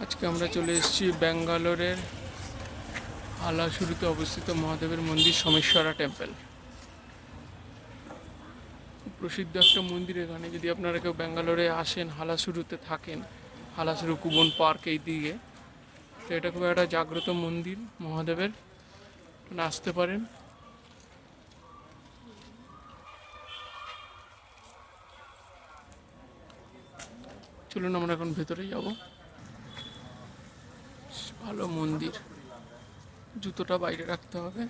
আজকে আমরা চলে এসেছি ব্যাঙ্গালোরের হালাসুরুতে অবস্থিত মহাদেবের মন্দির সোমেশ্বরা টেম্পল। প্রসিদ্ধ একটা মন্দির এখানে। যদি আপনারা কেউ ব্যাঙ্গালোরে আসেন, হালাসুরুতে থাকেন, হালাসুরু কুবন পার্ক এই দিকে, তো এটা খুব একটা জাগ্রত মন্দির মহাদেবের, এখানে আসতে পারেন। চলুন আমরা এখন ভেতরে যাব। ভালো মন্দির, জুতোটা বাইরে রাখতে হবে।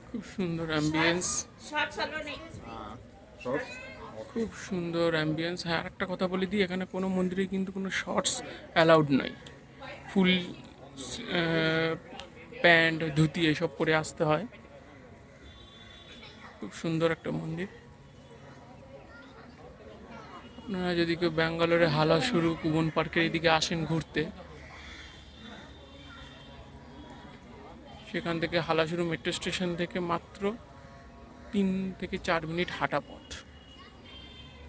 খুব সুন্দর অ্যাম্বিয়েন্স, খুব সুন্দর অ্যাম্বিয়েন্স। হ্যাঁ, আরেকটা কথা বলে দিই, এখানে কোনো মন্দিরে কিন্তু কোনো শর্টস অ্যালাউড নয়। ফুল প্যান্ট ধুতি এসব পরে আসতে হয়। খুব সুন্দর একটা মন্দির। আপনারা যদি কেউ ব্যাঙ্গালোরে হালাসুরু কুবন পার্কের এদিকে আসেন ঘুরতে, সেখান থেকে হালাসুরু মেট্রো স্টেশন থেকে মাত্র 3 থেকে 4 মিনিট হাঁটা পথ।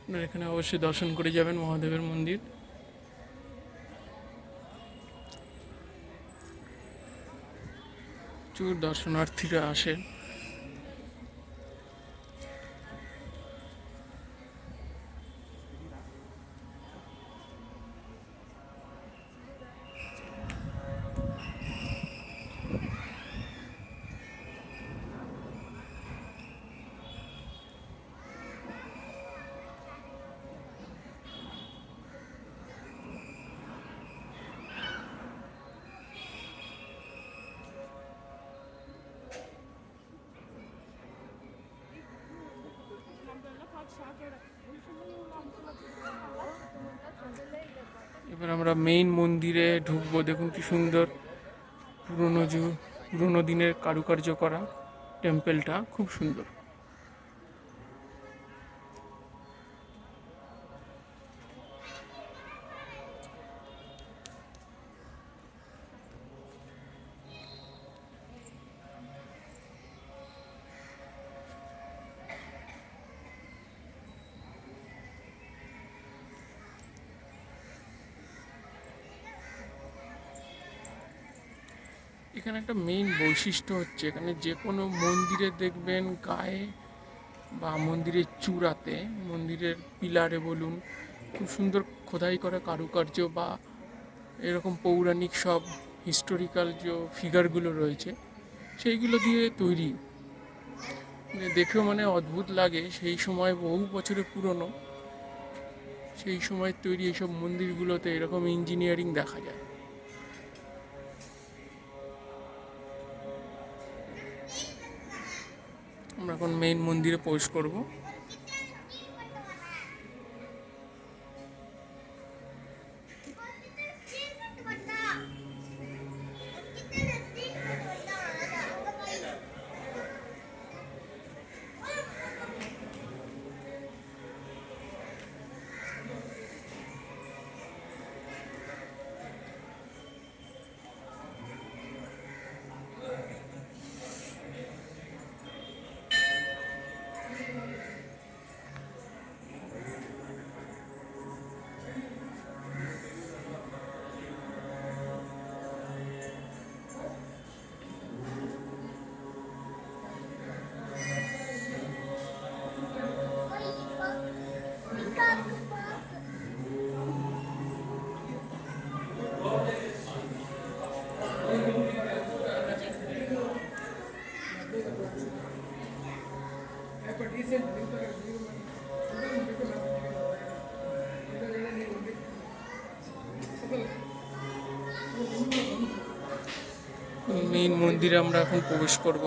আপনারা এখানে অবশ্যই দর্শন করে যাবেন মহাদেবের মন্দির। প্রচুর দর্শনার্থীরা আসেন। এবার আমরা মেইন মন্দিরে ঢুকবো। দেখুন কি সুন্দর পুরোনো দিনের কারুকার্য করা টেম্পলটা, খুব সুন্দর। এখানে একটা মেইন বৈশিষ্ট্য হচ্ছে, এখানে যে কোনো মন্দিরে দেখবেন গায়ে বা মন্দিরের চূড়াতে, মন্দিরের পিলারে বলুন, খুব সুন্দর খোদাই করা কারুকার্য বা এরকম পৌরাণিক সব হিস্টোরিক্যাল যে ফিগারগুলো রয়েছে সেইগুলো দিয়ে তৈরি। দেখেও মানে অদ্ভুত লাগে। সেই সময় বহু বছরের পুরনো, সেই সময় তৈরি এইসব মন্দিরগুলোতে এরকম ইঞ্জিনিয়ারিং দেখা যায়। আমরা এখন মেইন মন্দিরে প্রবেশ করব। মেইন মন্দিরে আমরা এখন প্রবেশ করব।